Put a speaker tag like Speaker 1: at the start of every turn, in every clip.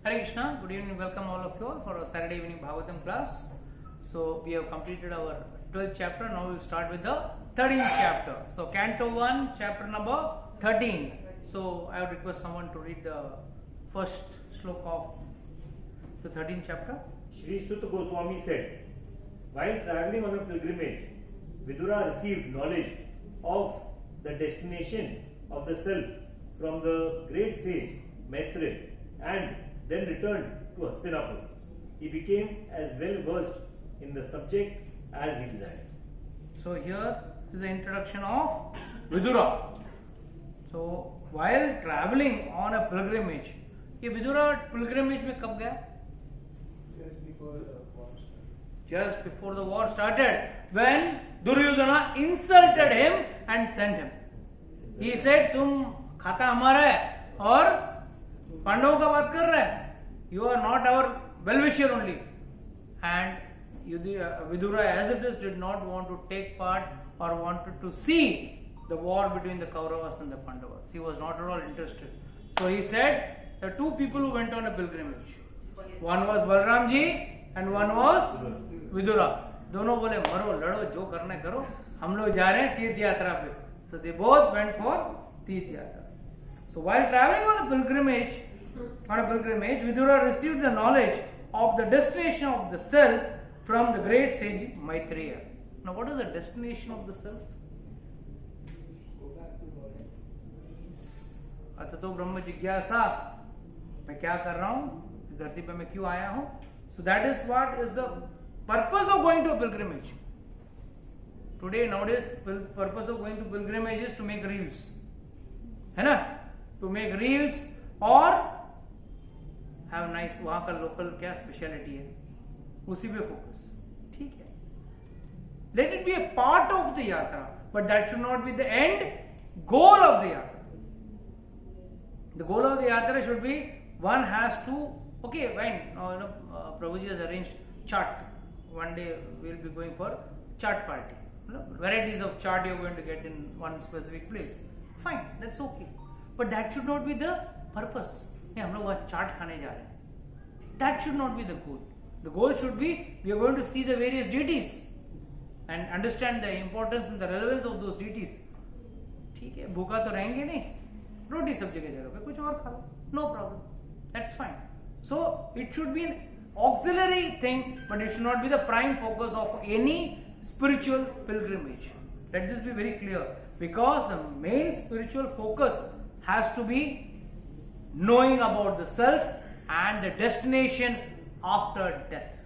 Speaker 1: Hare Krishna, good evening, welcome all of you all for our Saturday evening Bhagavatam class. So we have completed our 12th chapter, now we will start with the 13th chapter. So Canto 1, chapter number 13. So I would request someone to read the first sloka of the 13th chapter.
Speaker 2: Shri Sutta Goswami said, while travelling on a pilgrimage, Vidura received knowledge of the destination of the self from the great sage Maitreya and then returned to Hastinapur. He became as well versed in the subject as he desired.
Speaker 1: So here is the introduction of Vidura. So while travelling on a pilgrimage, ये Vidura pilgrimage में कब गया? Just before the war started, when Duryodhana insulted him and sent him. He said, तुम खाता हमारा है और पांडवों का बात कर रहे हैं. You are not our well-wisher only. And Vidura, as it is, did not want to take part or wanted to see the war between the Kauravas and the Pandavas. He was not at all interested. So he said, the two people who went on a pilgrimage. One was Balramji and one was Vidura. दोनों बोले मरो लड़ो जो करना करो हम लोग जा रहे हैं तीर्थ यात्रा पे. So they both went for तीर्थ यात्रा. So while traveling on a pilgrimage, Vidura received the knowledge of the destination of the self from the great sage Maitreya. Now what is the destination of the self? अततो ब्रह्म जिज्ञासा. मैं क्या कर रहा हूँ इस धरती पे मैं क्यों आया हूँ? So that is what is the purpose of going to a pilgrimage. Today nowadays purpose of going to pilgrimage is to make reels, है ना? To make reels or have nice वहाँ का local क्या speciality है उसी पे focus. ठीक है. Let it be a part of the yatra, but that should not be the end goal of the yatra. The goal of the yatra should be one has to, okay, fine. Prabhuji has arranged chart. One day we will be going for chart party. Varieties of chart you are going to get in one specific place. Fine, that's okay. But that should not be the purpose. हम लोग वहाँ चाट खाने जा रहे हैं. That should not be the goal. The goal should be we are going to see the various deities and understand the importance and the relevance of those deities. ठीक है, भूखा तो रहेंगे नहीं. रोटी सब्जी की जगह पे कुछ और खा लो. No problem. That's fine. So it should be an auxiliary thing, but it should not be the prime focus of any spiritual pilgrimage. Let this be very clear, because the main spiritual focus has to be knowing about the self and the destination after death.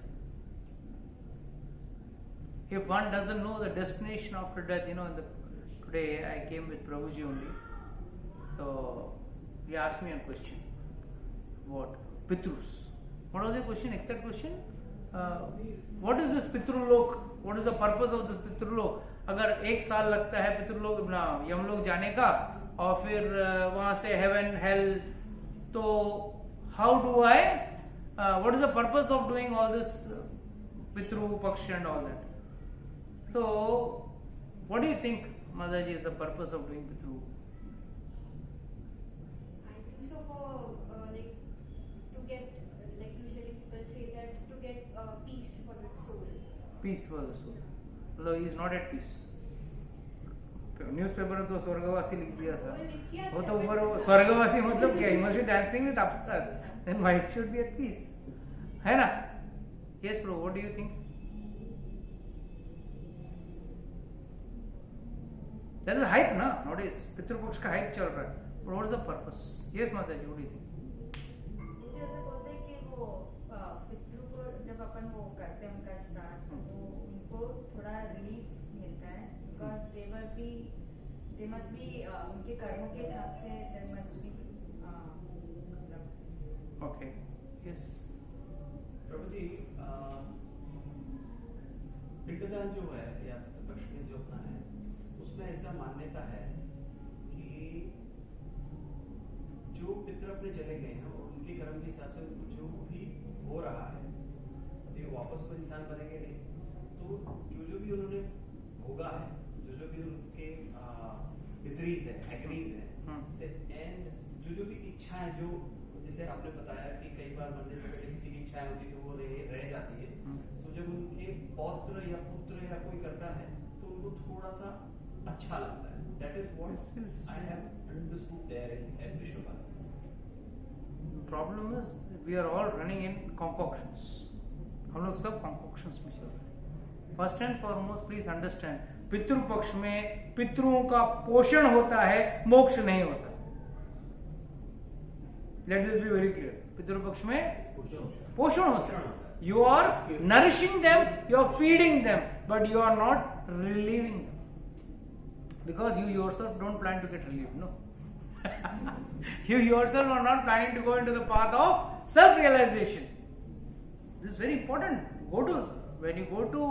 Speaker 1: If one doesn't know the destination after death, today I came with Prabhuji only. So he asked me a question. What? Pitrus. What was the question? Exact question? What is this Pitrulok? What is the purpose of this Pitrulok? अगर 1 साल लगता है पितृलोक यमलोक जाने का और फिर वहां से heaven, hell, तो how do I? What is the purpose of doing all this Pitru, Paksha and all that? So, what do you think, Madaji, is the purpose of doing Pitru?
Speaker 3: I think so for to get, usually people say that to get peace for the soul.
Speaker 1: Peace for the soul. Although he is not at peace. Newspaper में तो स्वर्गवासी लिख दिया था. वो तो ऊपर स्वर्गवासी मतलब क्या? He must be dancing with upstairs. Then why it should be at peace? है ना? Yes, bro. What do you think? There is a hype ना nowadays. पितृपक्ष का hype चल रहा है. But what is the purpose? Yes, Mataji. What do you think?
Speaker 4: मुझे ऐसा बोलते हैं कि वो पितृ को जब अपन वो करते हैं उनका श्राद्ध, वो उनको थोड़ा रिलीफ मिलता है, because they must be उनके कर्मों के हिसाब से there must be
Speaker 1: Okay. Yes.
Speaker 5: प्रभु जी, पिंडदान जो है या पितृपक्ष में जो अपना है, उसमें ऐसा मान्यता है कि जो पितृ अपने चले गए हैं और उनके कर्म के हिसाब से उनको जो भी हो रहा है, अभी वापस तो इंसान बनेंगे नहीं, तो जो भी उन्होंने भोगा है, जो भी उनके डिजीज है, एग्रीज है, एंड जो भी इच्छा है, जो जैसे आपने बताया कि कई बार मरने से पहले किसी की इच्छा होती है तो वो रह जाती है, तो जब उनके पौत्र या पुत्र या कोई करता है तो उनको थोड़ा सा अच्छा लगता है. That is what I have understood there in Vishnupada.
Speaker 1: Problem is we are all running in concoctions. हम लोग सब कॉन्कॉक्शंस में चल रहे हैं. First and foremost please understand, Pitrupaksha में पितरों का पोषण होता है, मोक्ष नहीं होता. Let this be very clear. Pitrupaksha में पोषण होता है. You are nourishing them, you are feeding them, but you are not relieving them. Because you yourself don't plan to get relieved, no. You yourself are not planning to go into the path of self-realization. This is very important. When you go to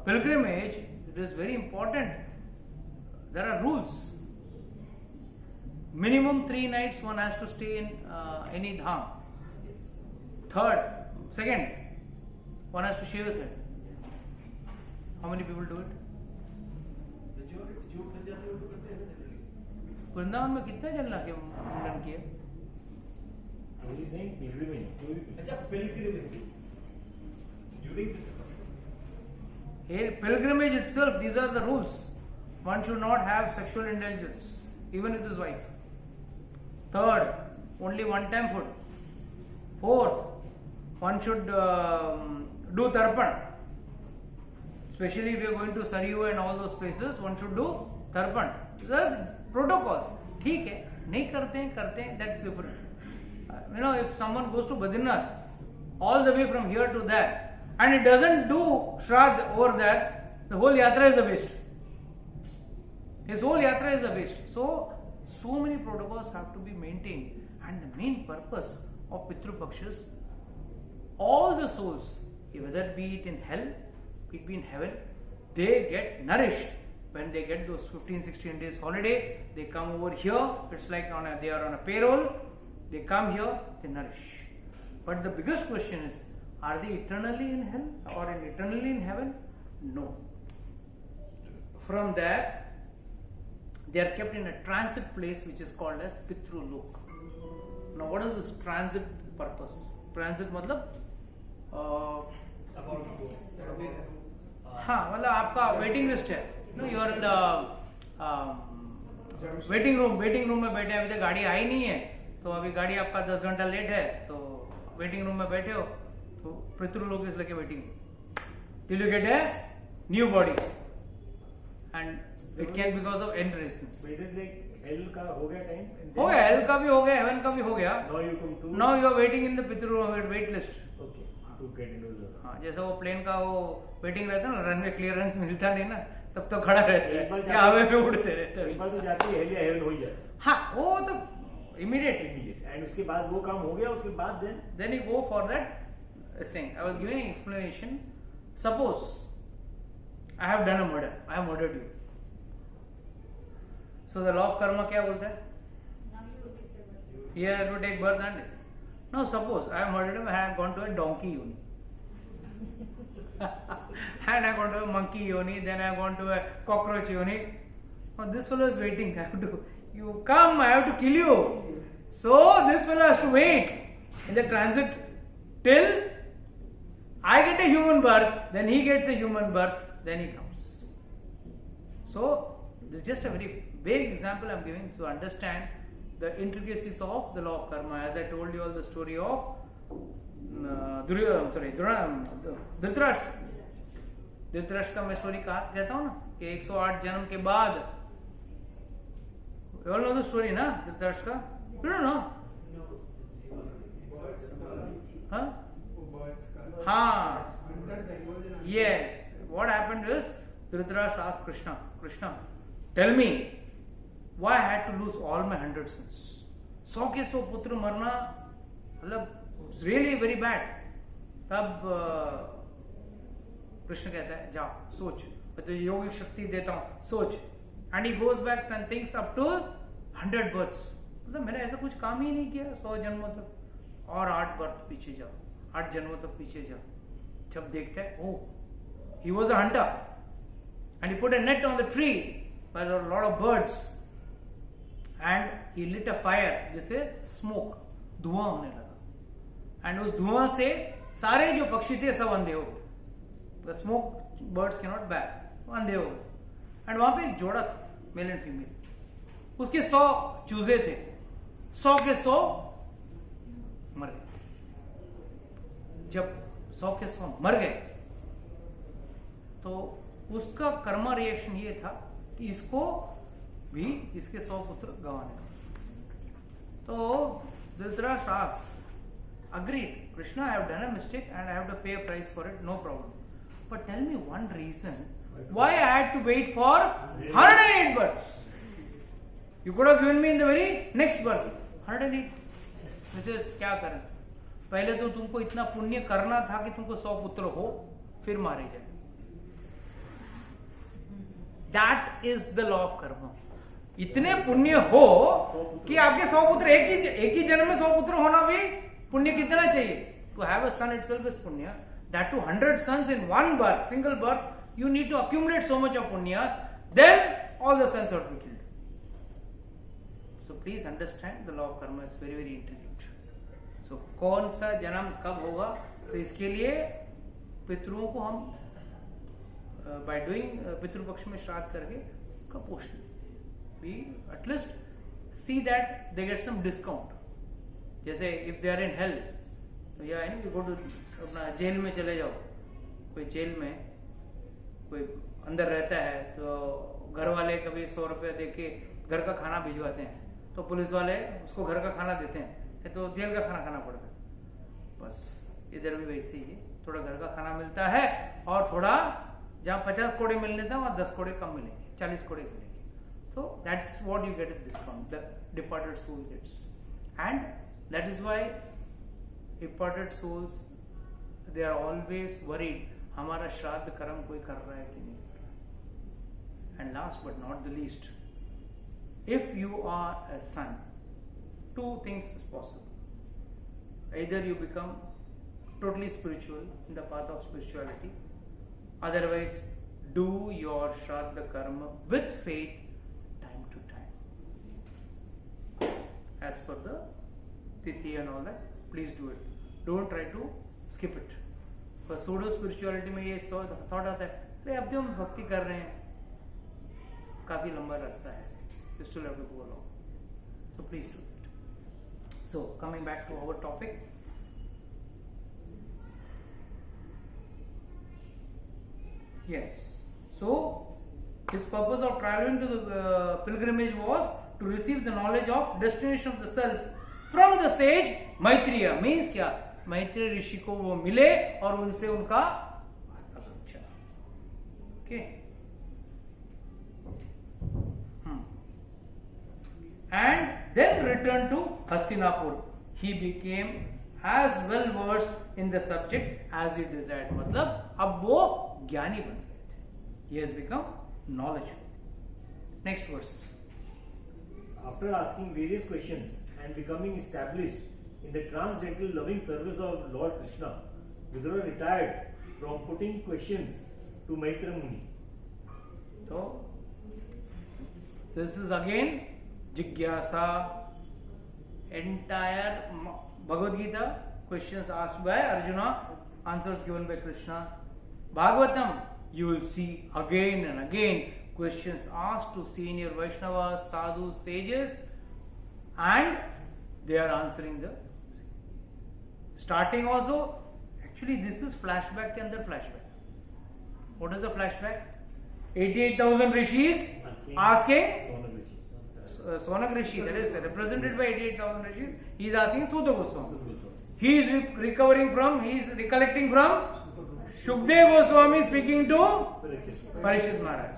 Speaker 1: pilgrimage, it is very important. There are rules. Minimum 3 nights one has to stay in any dham. Second, one has to shave his head. How many people do it?
Speaker 5: जो उठ जाते हैं वो तो करते हैं ना generally.
Speaker 1: Vrindavan में कितने जन लाके मुंडन किए?
Speaker 2: Only saying pilgrimage.
Speaker 5: अच्छा, pilgrimage during
Speaker 1: Here, pilgrimage itself, these are the rules. One should not have sexual indulgence, even with his wife. Third, only one time food. Fourth, one should do tarpan. Especially if you are going to Saryu and all those places, one should do tarpan. These are protocols. ठीक है, नहीं करते हैं, that's different. You know, if someone goes to Badrinath, all the way from here to there, and it doesn't do Shraddh over there, the whole yatra is a waste. His whole yatra is a waste. So many protocols have to be maintained, and the main purpose of Pitru Pakshas, all the souls, whether be it in hell, be it in heaven, they get nourished when they get those 15-16 days holiday. They come over here. It's like they are on a payroll. They come here, they nourish. But the biggest question is, are they eternally in hell or eternally in heaven? No. From there, they are kept in a transit place which is called as Pitru Lok. Now, what is this transit purpose? Transit मतलब हाँ, मतलब आपका waiting list है. No, you are in the waiting room में बैठे हैं. अभी तक गाड़ी आई नहीं है, तो अभी गाड़ी आपका 10 घंटा लेट है, तो वेटिंग रूम में बैठे हो, तो Pitrulok is like a waiting till you get a new body, and it can because of and resistance.
Speaker 2: So it is like hell का हो गया time.
Speaker 1: हो गया, हेल का भी हो गया, हेवन का भी हो गया.
Speaker 2: Now you come to.
Speaker 1: Now you are waiting in the pitru wait list.
Speaker 2: Okay. To get into the.
Speaker 1: हाँ, जैसा वो प्लेन का वो वेटिंग रहता है ना, रनवे क्लियरेंस मिलता नहीं ना, तब तो खड़ा रहता है या हवा में उड़ते रहते हैं.
Speaker 2: एक बार तो जाती है hell या heaven हो ही जाता है.
Speaker 1: हाँ, वो तो immediate.
Speaker 2: And उसके बाद वो काम हो गया, उसके बाद
Speaker 1: Then you go for that thing. I was giving an explanation. Suppose I have done a murder. I have murdered you. So the law of karma क्या बोलता है?
Speaker 3: Now you will be severed.
Speaker 1: He has to take birth and now suppose I have murdered him. I have gone to a donkey yoni. And I have gone to a monkey yoni. Then I have gone to a cockroach yoni. Now this fellow is waiting. I have to. You come. I have to kill you. So this fellow has to wait in the transit till I get a human birth. Then he gets a human birth. Then he comes. So this is just a very vague example I am giving to understand the intricacies of the law of karma. As I told you all the story of Dhritarashtra. Dhritarashtra का मैं story कहता हूँ ना कि 108 जन्म के बाद. You all know the story ना Dhritarashtra का? You don't know? हाँ? हाँ. Yes. What happened is Dhritarashtra asked Krishna, tell me, why I had to lose all my 100 sons? 100 के 100 पुत्र मरना मतलब really very bad. तब कृष्ण कहता है जाओ सोच, मैं तुझे योगिक शक्ति देता हूँ, सोच. And he goes back and thinks up to 100 births. मतलब मैंने ऐसा कुछ काम ही नहीं किया 100 जन्मों तक. और 8 बर्थ पीछे जाओ, 8 जन्मों तक पीछे जाओ. जब देखते हैं, oh, he was a hunter and he put a net on the tree where there were a lot of birds and he lit a fire जिससे smoke धुआं होने लगा एंड उस धुआं से सारे जो पक्षी थे सब अंधे हो गए. Smoke birds can not back, अंधे हो गए. एंड वहां पे एक जोड़ा था, मेल एंड फीमेल. उसके 100 चूजे थे, 100 के 100 मर गए. जब 100 के 100 मर गए तो उसका कर्मा रिएक्शन ये था कि इसको भी इसके 100 पुत्र गंवाने का. तो Dhritarashtra asked, agreed, Krishna, I have done a mistake and I have to pay a price for it, no problem. But tell me one reason why I had to wait for 108 births. You could have given me in the very next birth. 108. Mrs. क्या करें? पहले तो तुमको इतना पुण्य करना था कि तुमको 100 पुत्र हो, फिर मारे जाए. That is the law of karma. इतने पुण्य हो कि आपके 100 पुत्र एक ही जन्म में 100 पुत्र होना भी पुण्य कितना चाहिए? To have a son itself is punya. That to 100 sons in one birth, single birth, you need to accumulate so much of punyas. Then all the sons have to be killed. So please understand the law of karma is very very intricate. So कौन सा जन्म कब होगा? तो इसके लिए पितरों को हम by doing पितृपक्ष में श्राद्ध करके कपोषण, we at least see that they get some discount. जैसे if they are in hell, तो या है ना कि go to अपना जेल में चले जाओ. कोई जेल में कोई अंदर रहता है तो घर वाले कभी 100 रुपये दे के घर का खाना भिजवाते हैं, तो पुलिस वाले उसको घर का खाना देते हैं, तो जेल का खाना खाना पड़ता है. बस इधर भी वैसे ही है, थोड़ा घर का खाना मिलता है और थोड़ा जहाँ 50 कोड़े मिलने था वहाँ 10 कोड़े कम मिलेंगे, 40 कोड़े मिलेंगे. So that's what you get at discount. The departed soul gets, and that is why departed souls, they are always worried. हमारा श्राद्ध कर्म कोई कर रहा है कि नहीं कर रहा. And last but not the least, if you are a son, two things is possible. Either you become totally spiritual in the path of spirituality, otherwise do your shraddha karma with faith time to time as per the tithi and all that. Please do it, don't try to skip it. पर pseudo spirituality में ये thought आता है, अरे अब जो हम भक्ति कर रहे हैं काफी लंबा रास्ता है, you still have to go along. So please do it. So coming back to our topic, yes. So his purpose of traveling to the pilgrimage was to receive the knowledge of destination of the self from the sage Maitreya. Means क्या? मैत्रेय ऋषि को वो मिले और उनसे उनका अच्छा, okay. And then returned to Hastinapur. He became as well versed in the subject as he desired. मतलब अब वो ज्ञानी बन गए थे. He has become knowledgeable. Next verse.
Speaker 2: After asking various questions and becoming established in the transcendental loving service of Lord Krishna, Vidura retired from putting questions to Maitra Muni.
Speaker 1: So, this is again Jigyasa. Entire Bhagavad Gita, questions asked by Arjuna, answers given by Krishna. Bhagavatam, you will see again and again questions asked to senior Vaishnavas, sadhus, sages, and they are answering the. Starting also, actually this is flashback के अंदर flashback. What is a flashback? 88,000 rishis asking Sonak Rishi, that is represented by 88,000 rishis. He is asking Suta Goswami. He is recollecting from Shukdev Goswami speaking to Parikshit Maharaj.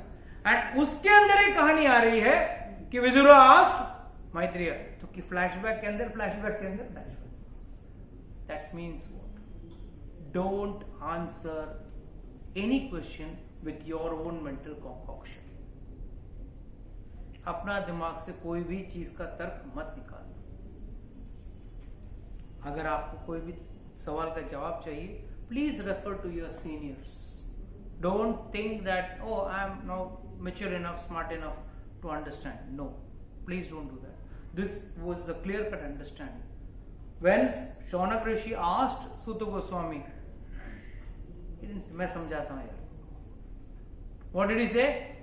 Speaker 1: And उसके अंदर एक कहानी आ रही है कि Vidur asked Maitreya. तो कि flashback के अंदर flashback. That means what? Don't answer any question with your own mental concoction. अपना दिमाग से कोई भी चीज का तर्क मत निकालो. अगर आपको कोई भी सवाल का जवाब चाहिए, please refer to your seniors. Don't think that, oh, I am now mature enough, smart enough to understand. No, please don't do that. This was a clear-cut understanding. When Shaunak Rishi asked Suta Goswami, he didn't say, मैं समझाता हूँ यार. What did he say?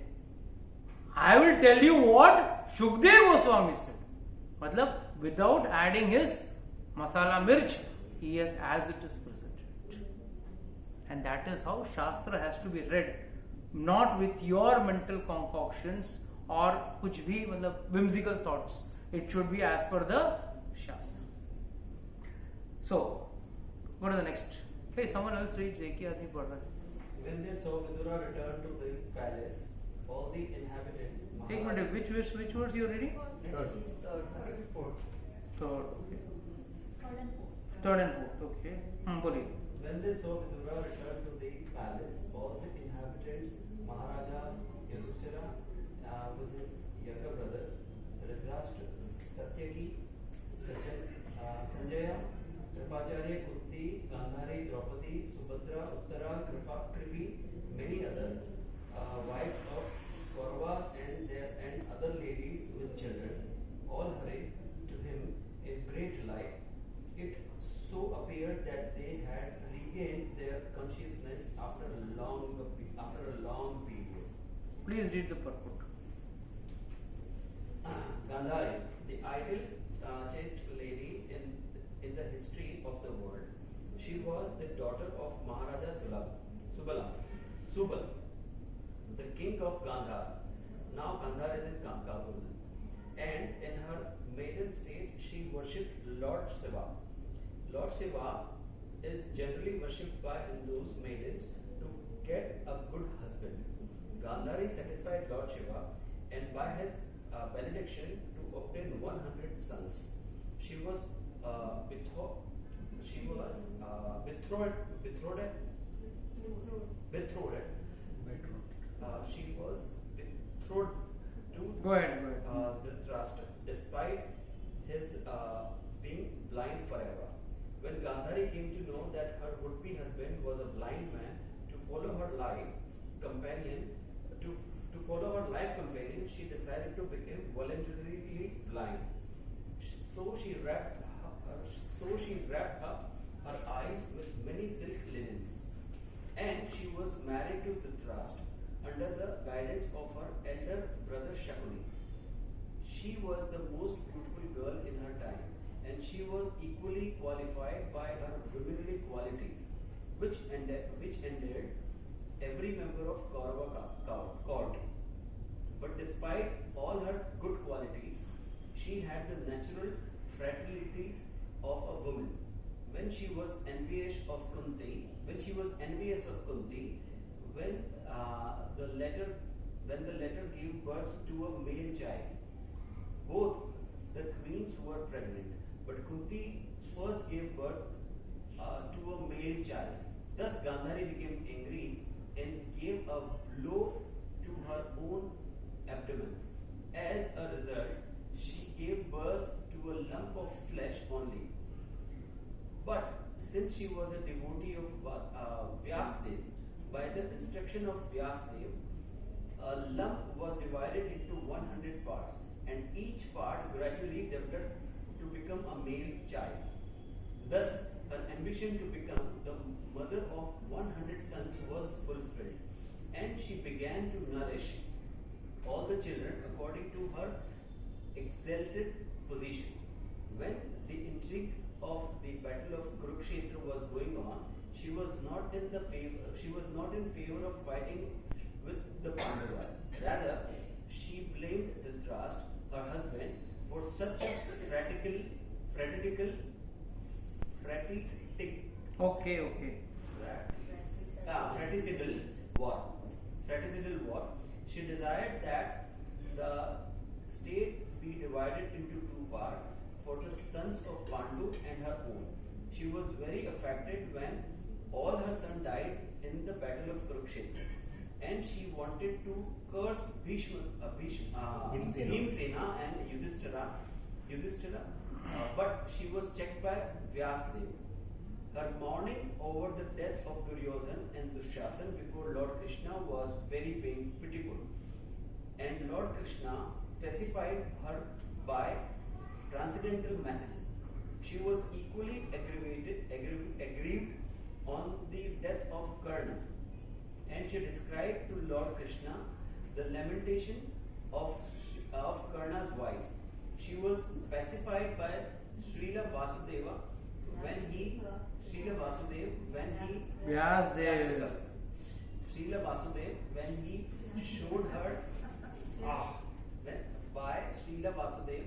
Speaker 1: I will tell you what Shukdev Goswami said. मतलब without adding his masala mirch, he has as it is presented. And that is how Shastra has to be read, not with your mental concoctions or कुछ भी मतलब whimsical thoughts. It should be as per the Shastra. So, go to the next. Hey, someone else reads. एक ही आदमी पढ़ रहा है.
Speaker 5: When they saw Vidura return to the palace, all the inhabitants.
Speaker 1: एक minute, which words you are reading?
Speaker 5: Third.
Speaker 1: Third, okay.
Speaker 3: Third and fourth.
Speaker 1: Third and fourth, okay. बोलिए.
Speaker 5: When they saw Vidura return to the palace, all the inhabitants, Maharaja Yudhishthira, with his younger brothers, Dhritarashtra, Satyaki, Sanjaya, Kripacharya, Kunti, Gandhari, Draupadi, Subhadra, Uttara, Kripi, many other wives of Kaurava and other ladies with children, all hurried to him in great delight. It so appeared that they had regained their consciousness after a long period.
Speaker 1: Please read the purport.
Speaker 5: Gandhari, the idle, chaste lady in the history of the world. She was the daughter of Maharaja Subal, the king of Gandhar. Now Gandhar is in Kabul. And in her maiden state, she worshipped Lord Shiva. Lord Shiva is generally worshipped by Hindus maidens to get a good husband. Gandhari satisfied Lord Shiva and by his benediction to obtain 100 sons. She was betrothed. She was betrothed to
Speaker 1: Go ahead.
Speaker 5: Dhritarashtra, despite his being blind forever. When Gandhari came to know that her would-be husband was a blind man, to follow her life companion, she decided to become voluntarily blind. So she wrapped up her eyes with many silk linens, and she was married to Dhritarashtra under the guidance of her elder brother Shakuni. She was the most beautiful girl in her time, and she was equally qualified by her womanly qualities, which endeared every member of Kaurava court. But despite all her good qualities, she had the natural frailties of a woman. When she was envious of Kunti, when the latter gave birth to a male child, both the queens were pregnant, but Kunti first gave birth to a male child. Thus Gandhari became angry and gave a blow to her own abdomen. As a result, she gave birth to a lump of flesh only. But since she was a devotee of Vyasdev, by the instruction of Vyasdev, a lump was divided into 100 parts, and each part gradually developed to become a male child. Thus, her ambition to become the mother of 100 sons was fulfilled, and she began to nourish all the children according to her exalted position. When the intrigue of the battle of Kurukshetra was going on, she was not in favor of fighting with the Pandavas. Rather, she blamed Dhritarashtra, her husband, for such a fratricidal war. She desired that the state be divided into two parts for the sons of Pandu and her own. She was very affected when all her sons died in the battle of Kurukshetra, and she wanted to curse Bhimsena and Yudhishthira, but she was checked by Vyasdev. Her mourning over the death of Duryodhan and Dushasan before Lord Krishna was very pitiful, and Lord Krishna pacified her by transcendental messages. she was equally aggrieved on the death of Karna, and she described to Lord Krishna the lamentation of Karna's wife. She was pacified by Srila Vasudeva when he
Speaker 1: Vyasdev.
Speaker 5: Srila Vasudev when he showed her by Srila Vasudev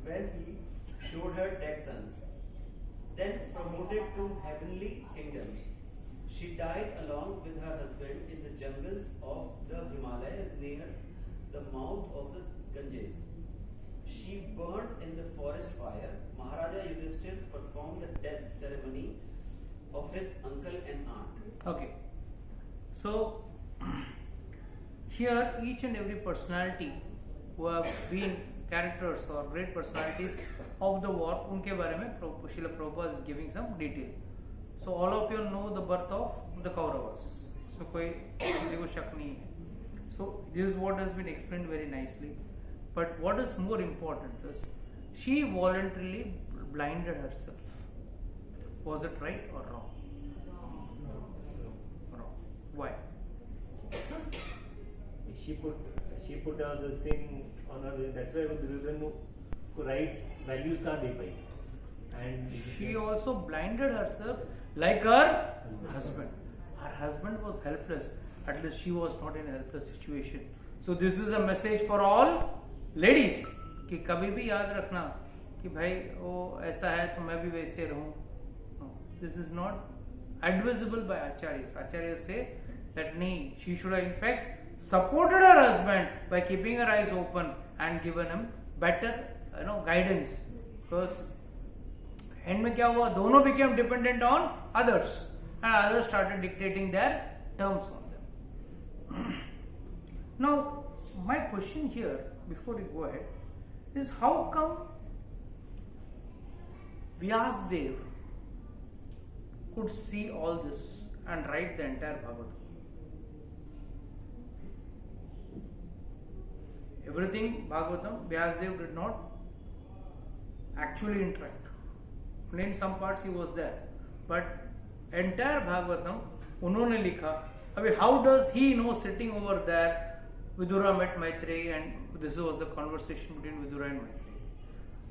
Speaker 5: when he showed her dead sons, then promoted to heavenly kingdoms. She died along with her husband in the jungles of the Himalayas near the mouth of the Ganges. She burned in the forest fire. Maharaja Yudhishthir performed the death ceremony of his uncle and aunt.
Speaker 1: Okay. So here each and every personality who have been characters or great personalities of the war, उनके बारे में Srila Prabhupada is giving some detail. So all of you know the birth of the Kauravas. इसमें कोई किसी को शक नहीं है. So this is what has been explained very nicely. But what is more important is she voluntarily blinded herself. Was it right or wrong? Wrong. Why?
Speaker 2: She put this thing on her. That's why Duryodhana को right values कहाँ दे पाई? And
Speaker 1: She also blinded herself like her husband. Her husband was helpless. At least she was not in a helpless situation. So this is a message for all ladies कि कभी भी याद रखना कि भाई वो ऐसा है तो मैं भी वैसे रहूं. No, this is not advisable by acharyas. Acharyas say that nahi, she should have in fact supported her husband by keeping her eyes open and given him better guidance. Because end में क्या हुआ, दोनों became dependent on others and others started dictating their terms on them. Now my question here before we go ahead is how come Vyasdev could see all this and write the entire Bhagavatam? Everything Bhagavatam, Vyasdev did not actually interact. In some parts he was there, but entire Bhagavatam उन्होंने लिखा. अभी how does he know sitting over there Vidura met Maitreyi and this was the conversation between Vidura and Maitreyi?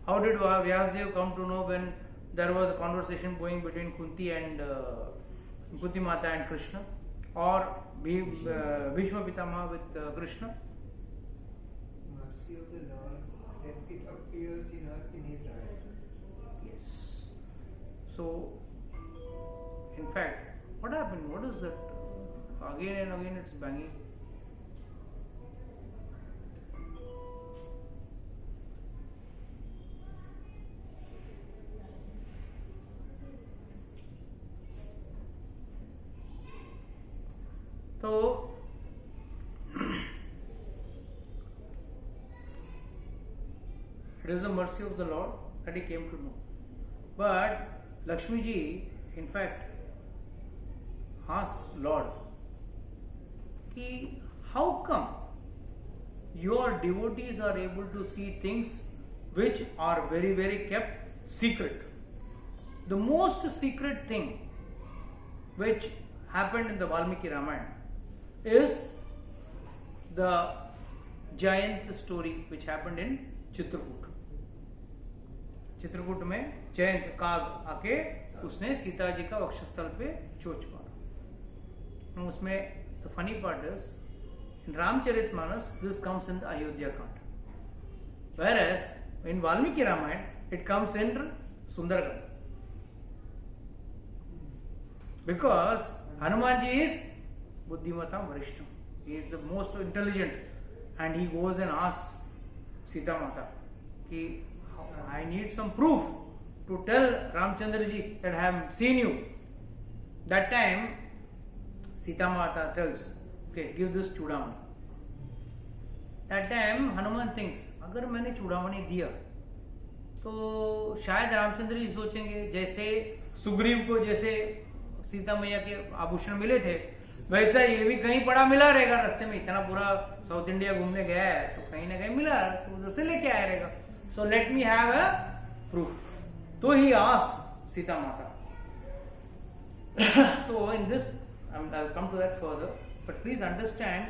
Speaker 1: How did Vyasdev come to know when there was a conversation going between Kunti and Kunti Mata and Krishna, or Bhishma Pitama with Krishna?
Speaker 6: Mercy of the Lord, that it appears in his eyes.
Speaker 1: Yes. So, in fact, what happened? What is that? Again and again it's banging. So, it is the mercy of the Lord that he came to know. But Lakshmi ji, in fact, asked Lord, कि how come your devotees are able to see things which are very, very kept secret? The most secret thing which happened in the Valmiki Ramayana is the giant story which happened in Chitrakoot. Chitrakoot में जयंत काग आके उसने सीता जी का वक्षस्थल पे चोच मारा. उसमें the funny part is in Ramcharitmanas this comes in the Ayodhya Kanda, whereas in Valmiki Ramayana it comes in Sundarkanda, because Hanumanji is Buddhimatam Varishtam. He is the most intelligent, and he goes and asks Sita Mata कि I need some proof to tell Ramchandra ji that I have seen you. That time Sita Mata tells, okay, give this chudamani. That time Hanuman thinks, अगर मैंने चूड़ामणि दिया तो शायद रामचंद्र जी सोचेंगे जैसे सुग्रीव को जैसे सीता मैया के आभूषण मिले थे वैसा ये भी कहीं पड़ा मिला रहेगा रास्ते में, इतना पूरा साउथ इंडिया घूमने गया है तो कहीं ना कहीं मिला तो उधर से लेके आया रहेगा. So let me have a proof. तो ही आस्क्ड सीता माता. So in this, I'll come to that further, but please understand,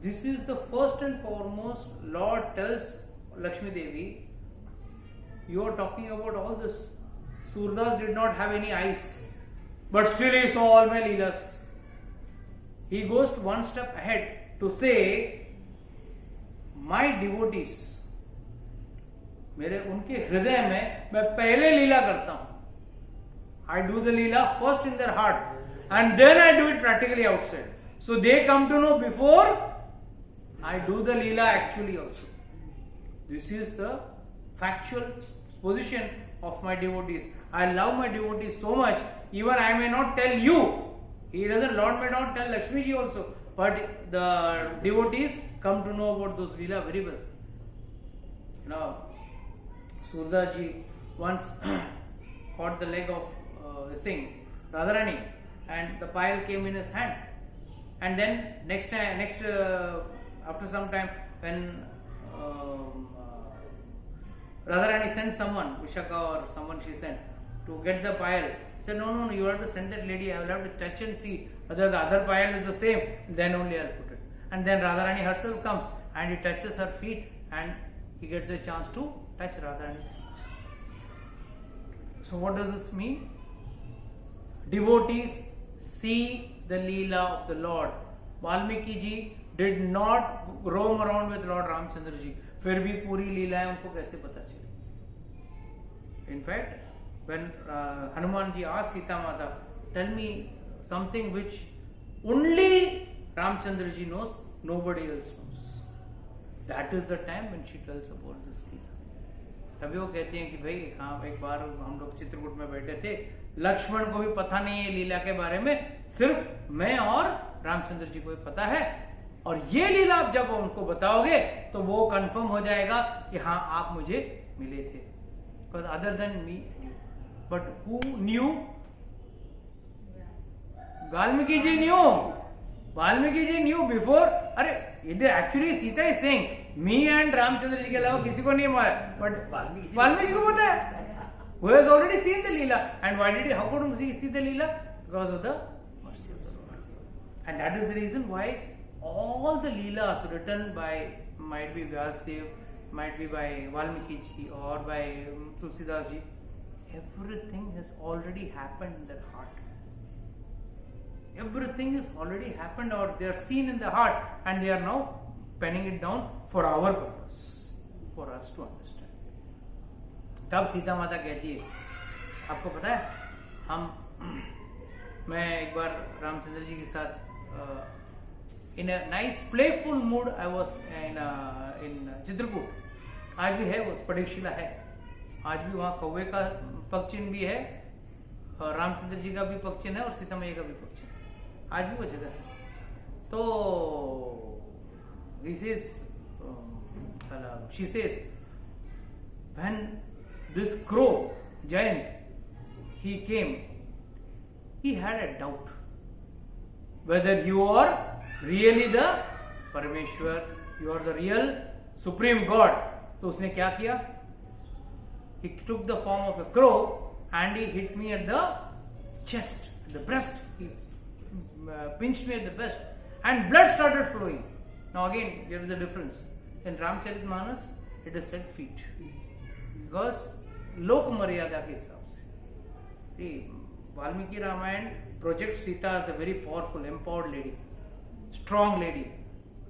Speaker 1: this is the first and foremost. Lord tells Lakshmi Devi, you are talking about all this. Surdas did not have any eyes, but still he saw all my leelas. He goes one step ahead to say, my devotees, मेरे उनके हृदय में मैं पहले लीला करता हूं. I do the leela first in their heart and then I do it practically outside. So they come to know before I do the leela actually also. This is the factual position of my devotees. I love my devotees so much, even I may not tell you. Lord may not tell Lakshmi ji also, but the devotees come to know about those leela very well. Now, Surdas ji once caught the leg of Radharani, and the pile came in his hand. And then after some time, when Radharani sent someone, Vishaka or someone she sent, to get the pile, he said, no, you have to send that lady. I will have to touch and see whether the other pile is the same. Then only I will put it. And then Radharani herself comes and he touches her feet, and he gets a chance to touch Radharani's feet. So what does this mean? Devotees see the Leela of the Lord. Valmiki ji did not roam around with Lord Ramchandra ji. फिर भी पूरी लीलाएं उनको कैसे पता चली? In fact, when Hanuman ji asked Sita Mata, tell me something which only Ramchandra ji knows, nobody else knows. That is the time when she tells about this Leela. तभी वो कहते हैं कि भाई हाँ, एक बार हम लोग चित्रकूट में बैठे थे, लक्ष्मण को भी पता नहीं है लीला के बारे में, सिर्फ मैं और रामचंद्र जी को ही पता है. और ये लीला आप जब उनको बताओगे तो वो कंफर्म हो जाएगा कि हाँ आप मुझे मिले थे. Because other than me, but who knew? Valmiki ji knew. Valmiki ji knew before. अरे actually Sita is saying me and Ramchandra ji के अलावा किसी को नहीं मारा, बट वाल्मीकि को पता है. Who has already seen the Leela. And why did he, how could he see the Leela? Because of the mercy of the Lord. And that is the reason why all the Leelas written by, might be Vyasdev, might be by Valmiki ji or by Tulsidas ji, everything has already happened in their heart. Everything has already happened, or they are seen in the heart, and they are now penning it down for our purpose, for us to understand. तब सीता माता कहती है, आपको पता है मैं एक बार रामचंद्र जी के साथ in a nice playful mood I was in Chitrakoot. आज भी है, वो स्फटिकशिला है, आज भी वहाँ कौवे का पग चिन्ह भी है, और रामचंद्र जी का भी पग चिन्ह है, और सीता मैया का भी पग चिन्ह है, आज भी वो जगह है. तो she says, when this crow giant he came, he had a doubt whether you are really the Parameshwar, you are the real supreme God. तो उसने क्या किया? He took the form of a crow and he hit me at the chest, at the breast. He pinched me at the breast, and blood started flowing. Now again, here is the difference. In Ramcharitmanas, it is said feet, because lok maryada के हिसाब से. Valmiki Ramayana projects Sita as a very powerful, empowered lady, strong lady.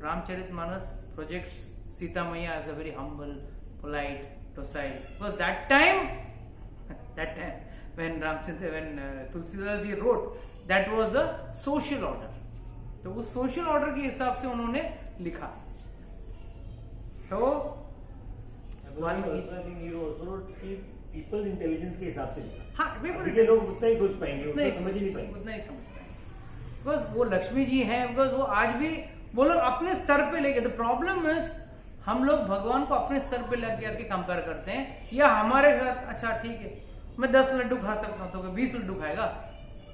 Speaker 1: Ramcharitmanas projects Sita Maya as a very humble, polite, docile. Because that time when Tulsidas ji wrote, that was a social order. तो उस social order के हिसाब से उन्होंने लिखा. तो
Speaker 2: people intelligence के हिसाब से लिखा.
Speaker 1: हाँ,
Speaker 2: अभी के लोग उतना ही सोच पाएंगे, उतना समझ ही नहीं पाएंगे.
Speaker 1: उतना ही समझ पाएंगे. बिकॉज वो लक्ष्मी जी हैं, बिकॉज वो आज भी वो लोग अपने स्तर पे लेके. द प्रॉब्लम इज हम लोग भगवान को अपने स्तर पे लेके करके कंपेयर करते हैं, या हमारे साथ. अच्छा ठीक है, मैं 10 लड्डू खा सकता हूँ, तो 20 लड्डू खाएगा.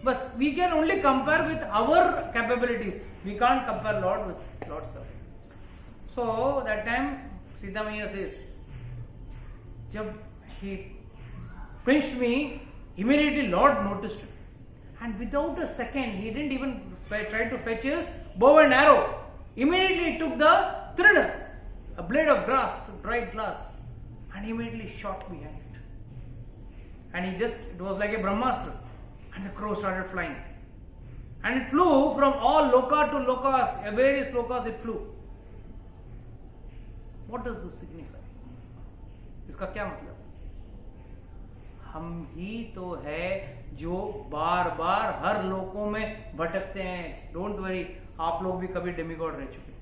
Speaker 1: बस we can only compare with our capabilities. We can't compare Lord with Lord's capabilities. So that time Sita Maiya says, जब he pinched me, immediately Lord noticed it, and without a second, he didn't even try to fetch his bow and arrow. Immediately he took the trina, a blade of grass, dried grass, and immediately shot behind it. And it was like a Brahmastra, and the crow started flying, and it flew from all loka to lokas, various lokas it flew. What does this signify? इसका क्या मतलब? हम ही तो है जो बार बार हर लोकों में भटकते हैं. डोंट वरी, आप लोग भी कभी डेमिगॉड रह चुके.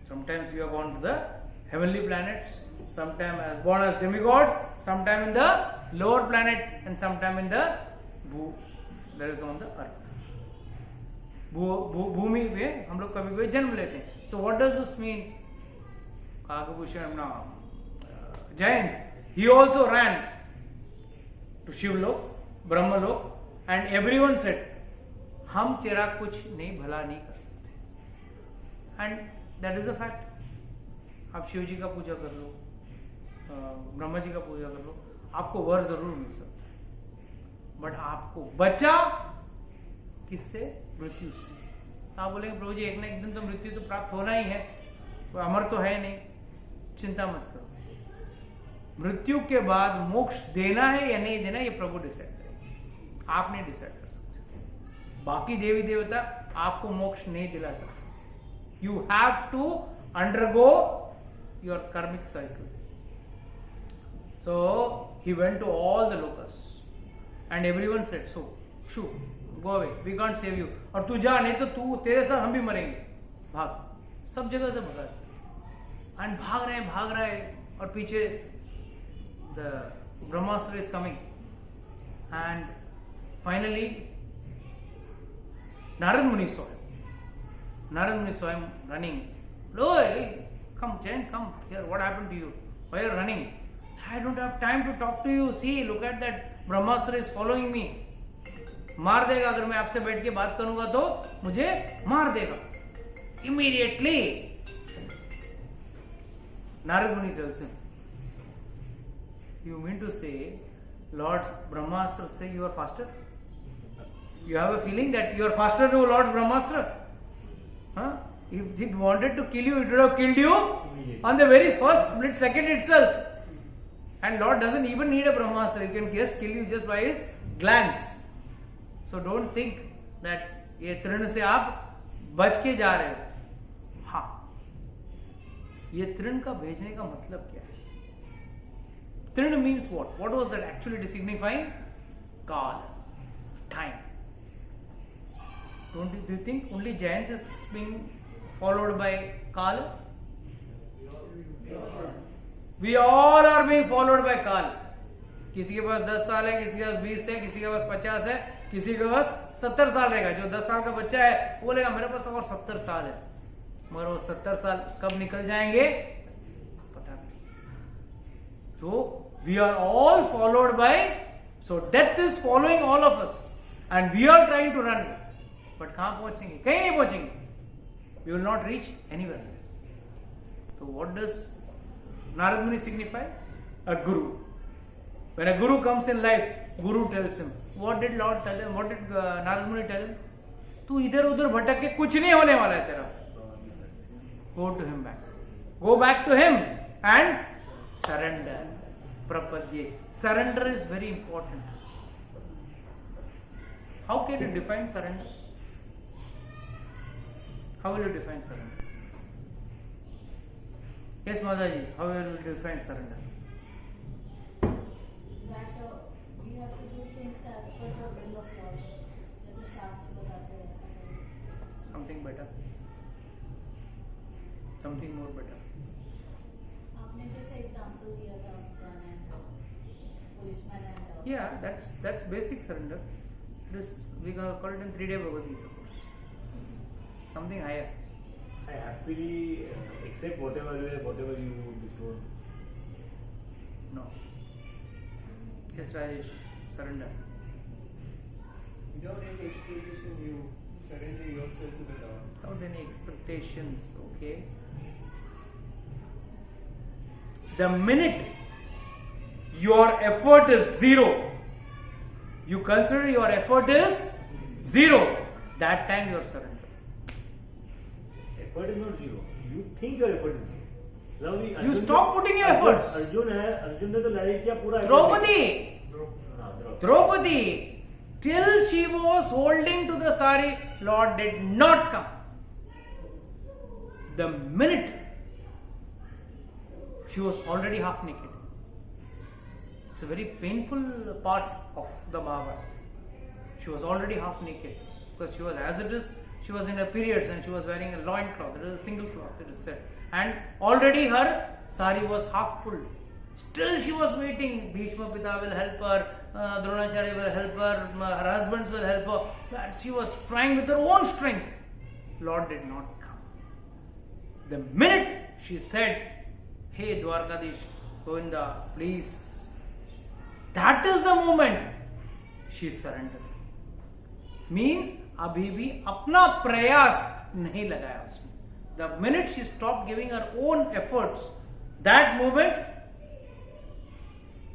Speaker 1: Sometimes you have gone to the heavenly planets, sometime as born as demigods, sometime in the lower planet, and sometime in the that is on the earth. भूमि में हम लोग कभी कभी जन्म लेते हैं. So what does this mean? Jayant, he also ran to Shivlok, Brahmalok, and everyone said, हम तेरा कुछ नहीं भला नहीं कर सकते. And that is a fact. आप शिव जी का पूजा कर लो, ब्रह्मा जी का पूजा कर लो, आपको वर जरूर मिल सकता है, बट आपको बचा किससे? मृत्यु से. आप बोलेंगे प्रभु जी एक ना एक दिन तो मृत्यु तो प्राप्त होना ही है, कोई अमर तो है नहीं. चिंता मत करो, मृत्यु के बाद मोक्ष देना है या नहीं देना ये प्रभु डिसाइड करेंगे, आप नहीं डिसाइड कर सकते. बाकी देवी देवता आपको मोक्ष नहीं दिला सकते. You have to undergo your karmic cycle. So he went to all the lokas and everyone said, so shoo, go away, we can't save you. और तू जा, नहीं तो तू तेरे साथ हम भी मरेंगे. भाग. सब जगह से भगा. And भाग रहे हैं और पीछे the Brahmastra is coming. And finally Narad Muni saw him running. Oh, hey, come, Jain, come here. What happened to you? Why are you running? I don't have time to talk to you. See, look at that. Brahmastra is following me. मार देगा अगर मैं आपसे बैठ के बात करूंगा तो मुझे मार देगा. Immediately, Narad Muni tells him, you mean to say Lord's Brahmastra say you are faster? You have a feeling that you are faster to Lord's Brahmastra? Huh? If it wanted to kill you, it would have killed you on the very first split second itself. And Lord doesn't even need a Brahmastra. He can just kill you just by his glance. So don't think that ये तृण से आप बच के जा रहे हो. हाँ, ये तृण का भेजने का मतलब क्या है? तृण means what? What was that actually signifying? Kal, time. Do you think only Jayant is being followed by Kal? We all are being followed by Kal. किसी के पास 10 साल है, किसी के पास 20 है, किसी के पास 50 है, किसी के पास 70 साल रहेगा. जो 10 साल का बच्चा है वो बोलेगा मेरे पास और 70 साल है, मगर वो 70 साल कब निकल जाएंगे पता नहीं. So we are all followed by, so death is following all of us and we are trying to run. But कहाँ पहुंचेंगे? कहीं नहीं पहुंचेंगे. We will not reach anywhere. So what does Narad Muni signify? A guru. When a guru comes in life, guru tells him. What did Lord tell him? What did Narad Muni tell him? तू इधर उधर भटक के कुछ नहीं होने वाला है तेरा. Go to him back. Go back to him and surrender. Prapadye. Surrender is very important. How can you define surrender? How will you define surrender? Yes, Mataji, how will you define surrender?
Speaker 7: That you have to do things as per the will of Lord. जैसे शास्त्र बताते हैं ऐसा करो.
Speaker 1: Something better. Something more better.
Speaker 7: आपने जैसे example दिया था गाना policeman and
Speaker 1: Yeah, that's basic surrender. We call it in 3-day Bhagavad Gita course. Something higher.
Speaker 2: I happily accept whatever you told.
Speaker 1: No. Yes, Rajesh, surrender.
Speaker 6: without any expectation, you surrender yourself to the Lord.
Speaker 1: Without any expectations, okay. The minute your effort is zero, you consider your effort is zero, that time you are surrender.
Speaker 2: Effort is not zero. You think your effort is zero. Now
Speaker 1: You stop putting your efforts.
Speaker 2: Arjun ने तो लड़ाई किया पूरा.
Speaker 1: Draupadi, till she was holding to the sari, Lord did not come. The minute she was already half naked. It's a very painful part of the Bhagavad. She was already half naked because she was, as it is, she was in her periods and she was wearing a loin cloth. It is a single cloth, it is said. And already her sari was half pulled. Still she was waiting. Bhishma Pita will help her, Dronacharya will help her, her husbands will help her. But she was trying with her own strength. Lord did not come. The minute she said, "Hey Dwarkadish, Govinda, please," that is the moment she surrendered. Means अभी भी अपना प्रयास नहीं लगाया उसने. The minute she stopped giving her own efforts, that moment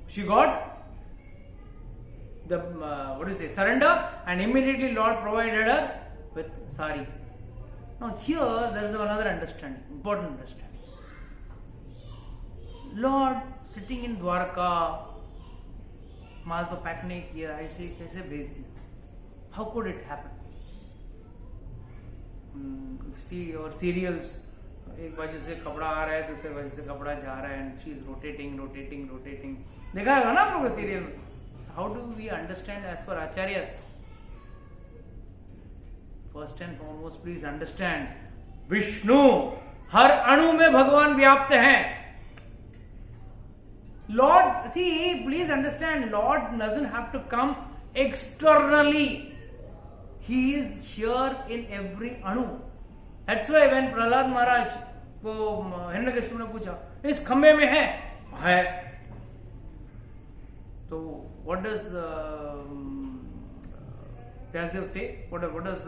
Speaker 1: she got the surrender, and immediately Lord provided her with sari. Now here there is another understanding, important understanding. Lord sitting in Dwarka, माल तो pack नहीं किया, ऐसे कैसे भेज दिया? How could it happen? See your serials, एक वजह से कपड़ा आ रहा है, दूसरे वजह से कपड़ा जा रहा है, and she is rotating. देखा होगा ना आप लोगों को सीरियल में? How do we understand as per Acharyas? First and foremost, please understand, Vishnu हर अणु में भगवान व्याप्त हैं. Lord, see, please understand, Lord doesn't have to come externally. He is here in every anu. That's why when Prahlad Maharaj को हिरण्यकश्यप ने पूछा, इस खंबे में है. तो what does Vyasdev say? What does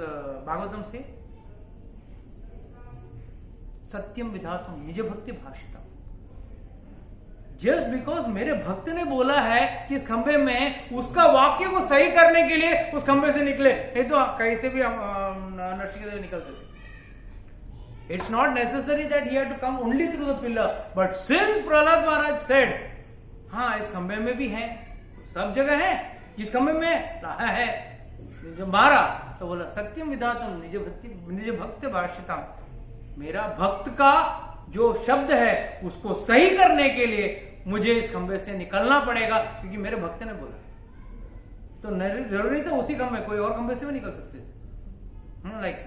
Speaker 1: Bhagavatam say? सत्यम विधातुम निज भक्ति भाषितम. जस्ट बिकॉज मेरे भक्त ने बोला है कि इस खंबे में, उसका वाक्य को सही करने के लिए उस खंबे से निकले, नहीं तो कहीं से भी नरसिंहदेव निकलते थे. It's not necessary that he had to come only through the pillar, but since Prahlad Maharaj said, हाँ इस खंबे में भी है, सब जगह है, जिस खंबे में है जब मारा तो बोला सत्यम विधातुम निज भक्त भाषितम. मेरा भक्त का जो शब्द है उसको सही करने के लिए मुझे इस खंबे से निकलना पड़ेगा, क्योंकि मेरे भक्त ने बोला. तो जरूरी तो उसी खंबे, कोई और खंबे से भी निकल सकते थे. Like,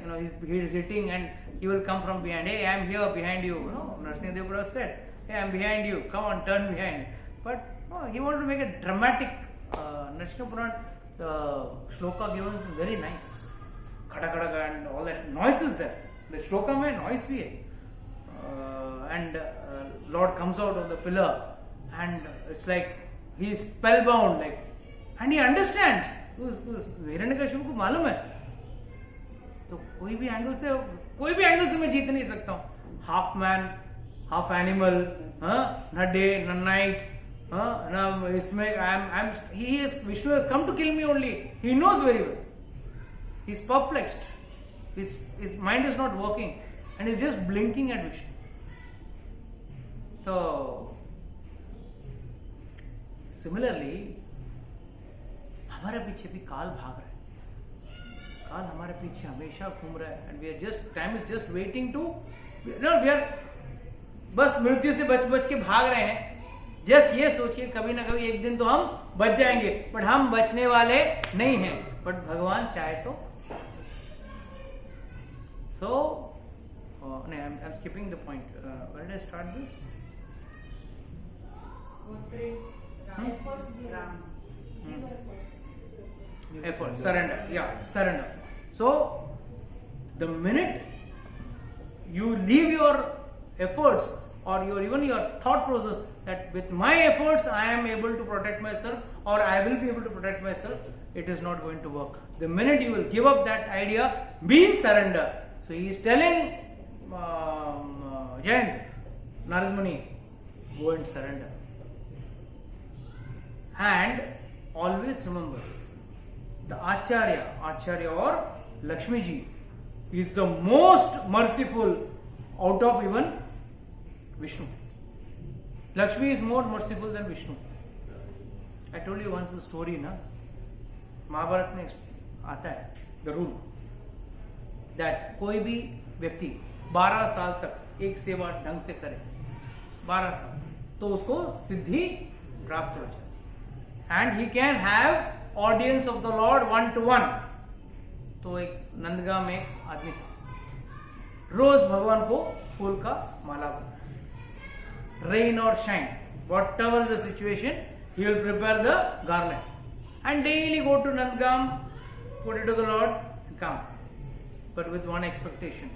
Speaker 1: he is sitting and he will come from behind. Hey, I am here behind you. Narasimha Dev said, hey, I am behind you. Come on, turn behind. But he wanted to make a dramatic. Narasimha Puran, the shloka given is very nice. Khada khada and all that noise is there. The shloka mein noise bhi hai. And Lord comes out of the pillar and it's like he is spellbound, like, and he understands. Hiranyakashyap को मालूम है, तो कोई भी angle से मैं जीत नहीं सकता हूँ. हाफ मैन हाफ एनिमल, न डे न नाइट, न इसमें Vishnu has come to kill me only. He knows very well. He is perplexed. His mind is not working and is just blinking at Vishnu. So similarly, हमारे पीछे भी काल भाग रहा है. काल हमारे पीछे हमेशा घूम रहा है, and we are just, time is just waiting to, we are बस मृत्यु से बच के भाग रहे हैं, जस्ट ये सोच के कभी ना कभी एक दिन तो हम बच जाएंगे, बट हम बचने वाले नहीं हैं. बट भगवान चाहे तो. So, I'm skipping the point. Where did I start this?
Speaker 7: Efforts zero. Zero efforts.
Speaker 1: Effort, surrender. Yeah, surrender. So, the minute you leave your efforts or even your thought process that with my efforts I am able to protect myself, or I will be able to protect myself, it is not going to work. The minute you will give up that idea, be in surrender. So he is telling Jayant, Narad Muni, go and surrender. And always remember, the Acharya or Lakshmi ji is the most merciful out of even Vishnu. Lakshmi is more merciful than Vishnu. I told you once a story, na? Mahabharat में आता है the rule that कोई भी व्यक्ति 12 साल तक एक सेवा ढंग से करे, 12 साल, तो उसको सिद्धि प्राप्त हो जाए, and he can have audience of the Lord 1-to-1. तो एक नंदगांव में एक आदमी था, रोज भगवान को फूल का माला बना, rain or shine, whatever the situation, he will prepare the garland and daily go to Nandgaon, put it to the Lord and come, but with one expectation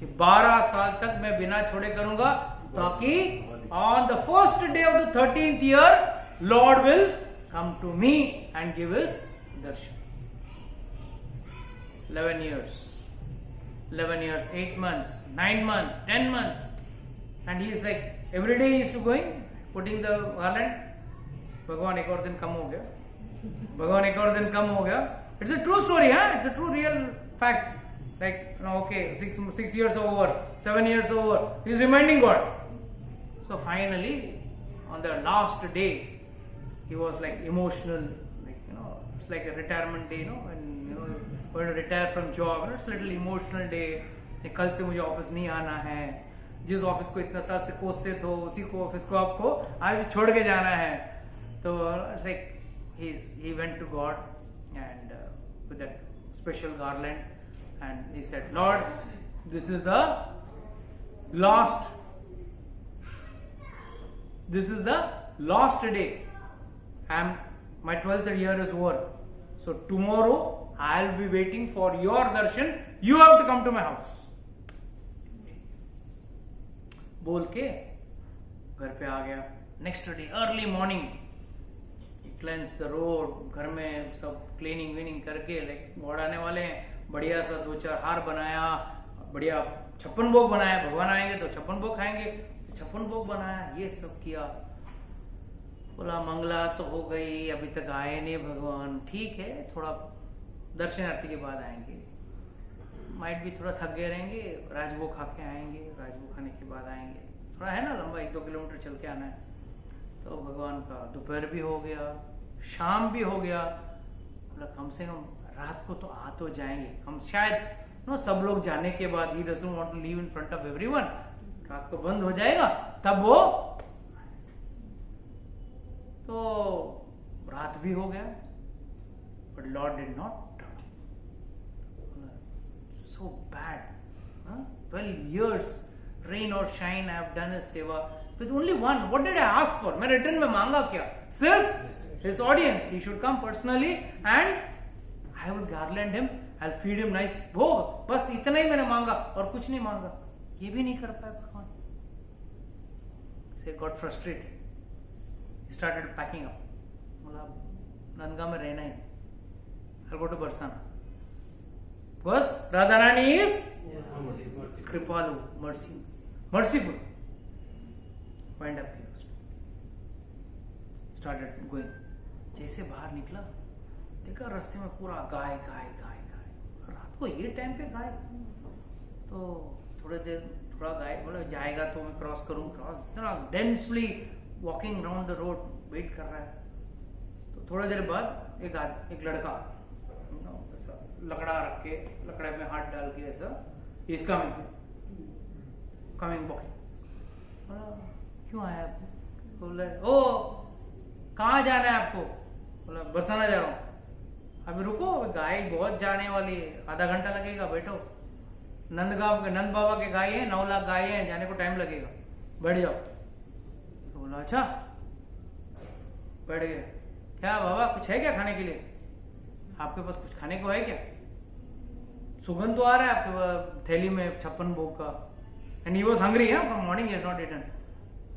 Speaker 1: कि 12 साल तक मैं बिना छोड़े करूंगा, ताकि on the first day of the 13th year Lord will come to me and give his darshan. 11 years, 8 months, 9 months, 10 months, and he is like every day he is to going putting the garland. भगवान एक और दिन कम हो गया. It's a true story, huh? It's a true real fact. Like, okay, 6 years over, 7 years over, he is reminding God. So finally, on the last day, he was like emotional, like, it's like a retirement day, and going to retire from job. It's a little emotional day. कल से मुझे office नहीं आना है, जिस office को इतना साल से कोसते थे उसी को ऑफिस को आपको आज छोड़ के जाना है. तो like he went to God and with that special garland, and he said, Lord, this is the last day. My 12th year is over. So tomorrow I'll be waiting for your darshan. You have to come to my house. बोल के घर पे आ गया. Next day early morning cleanse the road, घर में सब cleaning winning करके, like God आने वाले हैं, बढ़िया सा 2-4 हार बनाया, बढ़िया 56 भोग बनाया, भगवान आएंगे तो 56 भोग खाएंगे, 56 भोग बनाया, ये सब किया. बोला मंगला तो हो गई, अभी तक आए नहीं भगवान, ठीक है थोड़ा दर्शन आरती के बाद आएंगे, माइट भी थोड़ा थक गए रहेंगे, राजभोग खा के आएंगे, राजभोग खाने के बाद आएंगे, थोड़ा है ना लंबा 1-2 किलोमीटर चल के आना है. तो भगवान का दोपहर भी हो गया, शाम भी हो गया. बोला कम से कम रात को तो आ तो जाएंगे, हम शायद सब लोग जाने के बाद, he doesn't want to leave in front of everyone, रात को बंद हो जाएगा तब वो. तो रात भी हो गया, but Lord did not. So bad. 12 years, rain or shine, I have done a seva with only one. What did I ask for? मैं रिटर्न में मांगा क्या? सिर्फ his audience. He should come personally and I will garland him. I'll feed him nice भोग. बस इतना ही मैंने मांगा और कुछ नहीं मांगा. ये भी नहीं कर पाया भगवान. He got frustrated. He started packing up. बोला नंदगांव में रहना ही. I'll go to Barsana. Because Radharani is Kripalu, merciful. Wind up here. Started going. जैसे बाहर निकला, देखा रास्ते में पूरा गाय. रात को ये टाइम पे गाय. तो थोड़ा गाय बोला जाएगा तो मैं क्रॉस करूँ. इतना densely walking round the road wait कर रहा है. तो थोड़ी देर बाद एक लड़का लकड़ा रख के, लकड़े में हाथ डाल के ऐसा, इज कमिंग वॉकिंग. क्यों आया आप? बोला ओ कहाँ जाना है आपको? बोला बरसाना जा रहा हूँ. अभी रुको, गाय बहुत जाने वाली है, आधा घंटा लगेगा, बैठो. नंदगांव के नंद बाबा के गाय है, 9 लाख गाय है, जाने को टाइम लगेगा, बैठ जाओ. तो बोला अच्छा, बैठ गए. क्या बाबा कुछ है क्या खाने के लिए? आपके पास कुछ खाने को है क्या? सुगंध तो आ रहा है आपके थैली में 56 भोग का. And he was hungry, from morning he has not eaten.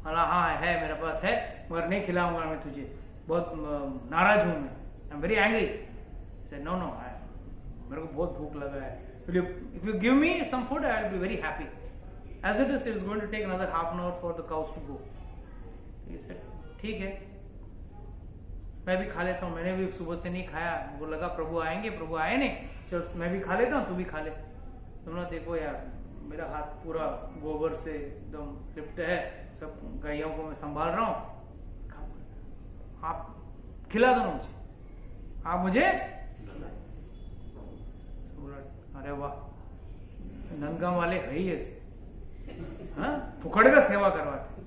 Speaker 1: बोला हाँ है मेरे पास है, मगर नहीं खिलाऊंगा मैं तुझे, बहुत नाराज हूं मैं, I am very angry. Say no no, मेरे को बहुत भूख लगा है, if you give me some food I will be very happy. As it is going to take another half an hour for the cows to go. ठीक है मैं भी खा लेता हूँ, मैंने भी सुबह से नहीं खाया, मुझको लगा प्रभु आएंगे, प्रभु आए नहीं, चलो मैं भी खा लेता हूँ, तू भी खा ले। तुम लोग देखो यार मेरा हाथ पूरा गोबर से एकदम लिप्ट है, सब गायों को मैं संभाल रहा हूँ, आप खिला दो मुझे, आप मुझे बोला अरे वाह नंदगांव वाले है ही ऐसे, हाँ फुकड़ का सेवा करवाते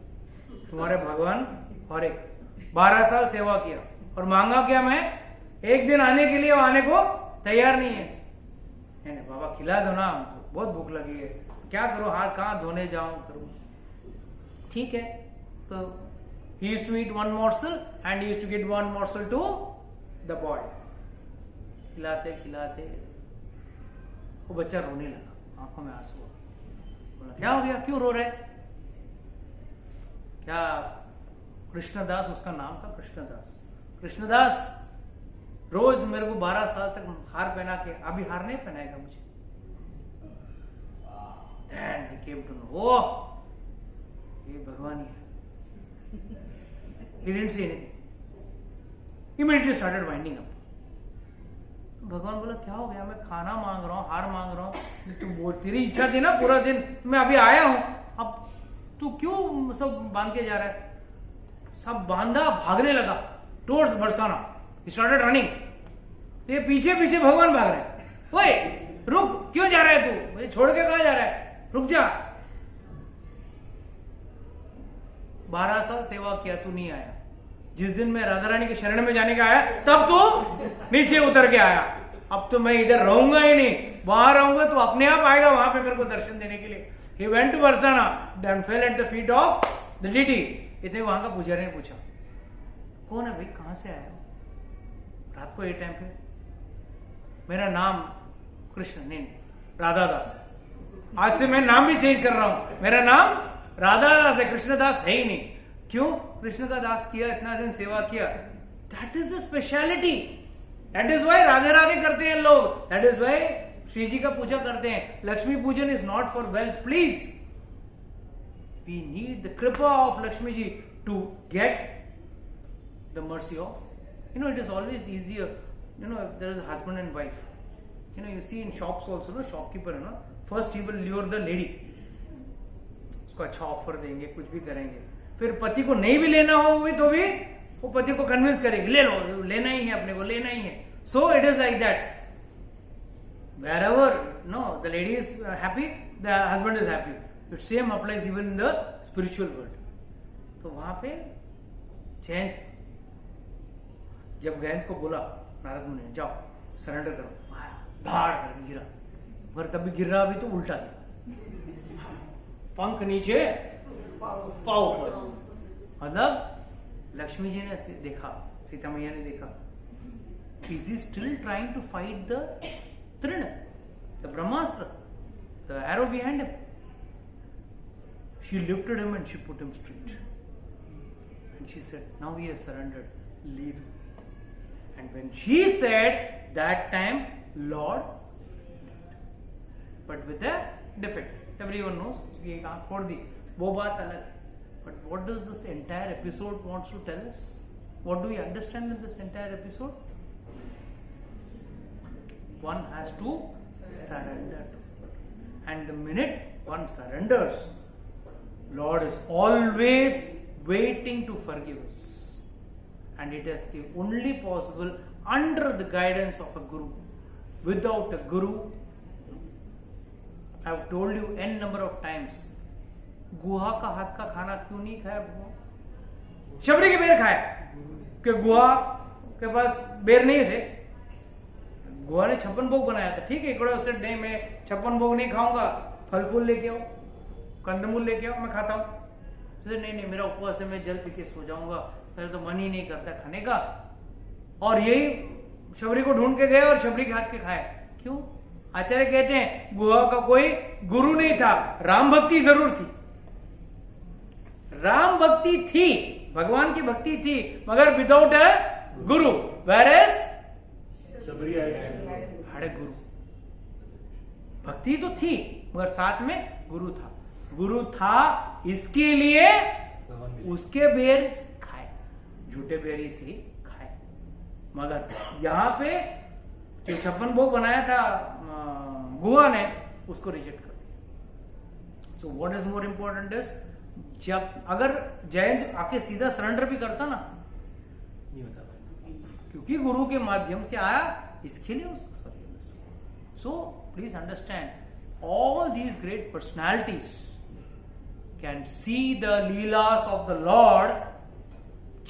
Speaker 1: तुम्हारे भगवान। और एक 12 साल सेवा किया और मांगा क्या, मैं एक दिन आने के लिए आने को तैयार नहीं है। नहीं बाबा खिला दो ना, बहुत भूख लगी है, क्या करो, हाथ कहाँ धोने जाऊं करूं। ठीक है तो he used to eat one morsel and he used to get one morsel to the boy। खिलाते खिलाते वो बच्चा रोने लगा, आंखों में आंसू। बोला क्या हो गया, क्यों रो रहे? क्या कृष्णदास उसका नाम था, कृष्णदास। कृष्णदास रोज मेरे को 12 साल तक हार पहना के, अभी हार नहीं पहनाएगा मुझे। Then he came to know, oh, ये भगवान ही है। He didn't say anything. Immediately started winding up. भगवान बोला क्या हो गया, मैं खाना मांग रहा हूँ, हार मांग रहा हूँ, तू बोल तेरी इच्छा थी ना पूरा दिन, मैं अभी आया हूँ, अब तू क्यों सब बांध के जा रहा है? सब बांधा, भागने लगा towards Barsana. He started running. तो ये पीछे पीछे भगवान भाग रहे हैं। ओए रुक, क्यों जा रहा है तू, मुझे छोड़ के कहाँ जा रहा है, रुक जा। 12 साल सेवा किया, तू नहीं आया। जिस दिन मैं राधा रानी के शरण में जाने का आया तब तो नीचे उतर के आया। अब तो मैं इधर रहूंगा ही नहीं, वहां रहूंगा तो अपने आप आएगा वहां पे मेरे को दर्शन देने के लिए। He went to Barsana and fell at the feet of the deity। इतने वहां का पुजारी ने पूछा कौन है भाई, कहां से आया हो रात को ये टाइम पे? मेरा नाम कृष्ण नहीं राधादास है, आज से मैं नाम भी चेंज कर रहा हूं, मेरा नाम राधादास है, कृष्णदास है ही नहीं। क्यों? कृष्ण का दास किया, इतना दिन सेवा किया, that is the speciality. That is why Radhe Radhe करते हैं लोग, that is why Shri ji का पूजा करते हैं। Lakshmi pujan is not for wealth, please. We need the kripa of Lakshmi ji to get the mercy of, it is always easier, there is a husband and wife, you see in shops also, shopkeeper है ना, first he will lure the lady, उसको अच्छा offer देंगे, कुछ भी करेंगे, फिर पति को नहीं भी लेना हो भी तो भी वो पति को कन्विंस करेंगे, ले लो, लेना ही है, अपने को लेना ही है। So it is like that, wherever the lady is happy, the husband is happy. It same applies even in the spiritual world। तो वहां पे जयंत जब गैंत को बोला नारद मुनि ने जाओ सरेंडर करो, भाड़ करके गिरा, पर तब भी गिर रहा, अभी तो उल्टा दिया, पंख नीचे पाव ऊपर। मतलब लक्ष्मी जी ने देखा, सीता मैया ने देखा, is he still trying to fight the trin, the brahmastra, the arrow behind him. She lifted him and she put him straight and she said now he has surrendered, leave him. And when she said that time, Lord, but with a defect, everyone knows, उसकी एक आंख फोड़ दी, वो बात अलग है। But what does this entire episode wants to tell us? What do we understand in this entire episode? One has to surrender, and the minute one surrenders, Lord is always waiting to forgive us. And it is only possible under the guidance of a guru. Without a guru, I have told you n number of times, गुहा का हाथ का खाना क्यों नहीं खाया भगवान? शबरी के बेर खाया, कि गुहा के पास बेर नहीं थे, गुहा ने 56 भोग बनाया था। ठीक है, एक उसे नहीं मैं 56 भोग नहीं खाऊंगा, फल फूल लेके आओ, कंदमूल लेके आओ, मैं खाता हूं। तो नहीं मेरा उपवास है, मैं जल पी के सो जाऊंगा, मेरा तो मन ही नहीं करता खाने का। और यही शबरी को ढूंढ के गए और शबरी के हाथ के खाए। क्यों? आचार्य कहते हैं गुहा का कोई गुरु नहीं था, राम भक्ति जरूर थी। राम भक्ति थी, भगवान की भक्ति थी, मगर without a guru, where is
Speaker 2: Shabari
Speaker 1: had a गुरु। भक्ति तो थी मगर साथ में गुरु था। गुरु था इसके लिए उसके बेर खाए, झूठे बेरी से खाए। मगर यहां पे जो 56 भोग बनाया था गुहा ने, उसको रिजेक्ट कर दिया। So what is more important is, जब अगर जयंत आके सीधा सरेंडर भी करता ना, नहीं होता भाई, क्योंकि गुरु के माध्यम से आया, इसके लिए उसको so please understand all these great personalities can see the leelas of the Lord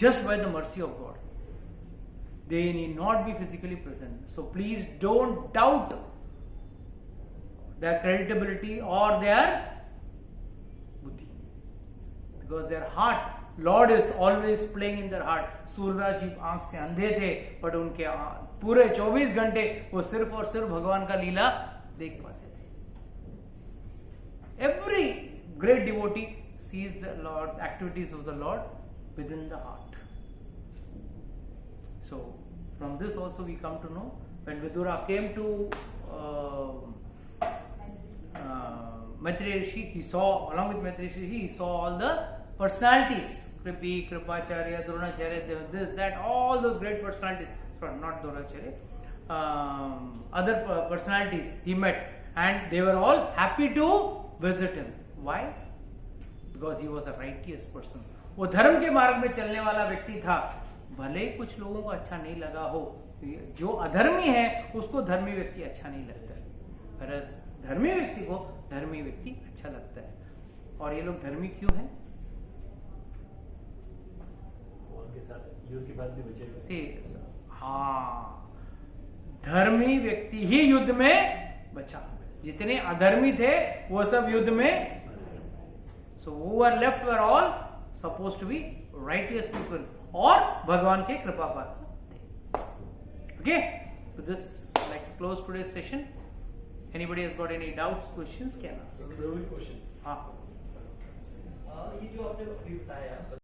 Speaker 1: just by the mercy of God. They need not be physically present. So please don't doubt their credibility or their buddhi, because their heart, Lord is always playing in their heart. Surdas ji आंख से अंधे थे, but उनके पूरे 24 घंटे वो सिर्फ और सिर्फ भगवान का लीला देख पाते थे। Every great devotee sees the Lord's activities of the Lord within the heart. So from this also we come to know, when Vidura came to Maitreya Rishi, he saw, along with Maitreya Rishi, he saw all the personalities, Kripi, Kripacharya, Dronacharya, this, that, all those great personalities, sorry, not Dronacharya, other personalities he met, and they were all happy to visit him. Why? Because he was a righteous person. वो धर्म के मार्ग में चलने वाला व्यक्ति था। भले कुछ लोगों को अच्छा नहीं लगा हो, जो अधर्मी है उसको धर्मी व्यक्ति अच्छा नहीं लगता है, पर धर्मी व्यक्ति को धर्मी व्यक्ति अच्छा लगता है। और ये लोग धर्मी क्यों हैं?
Speaker 2: के साथ युद्ध के बाद भी बचेगा।
Speaker 1: हाँ, धर्मी व्यक्ति ही युद्ध में बचा, जितने अधर्मी थे वो सब युद्ध में। So who were left were all supposed to be righteous people, और भगवान के कृपा पात्र थे। Okay, so this like close today's session. Anybody has got any doubts, questions, can ask.
Speaker 5: questions.
Speaker 1: हाँ,
Speaker 5: ये जो आपने अभी बताया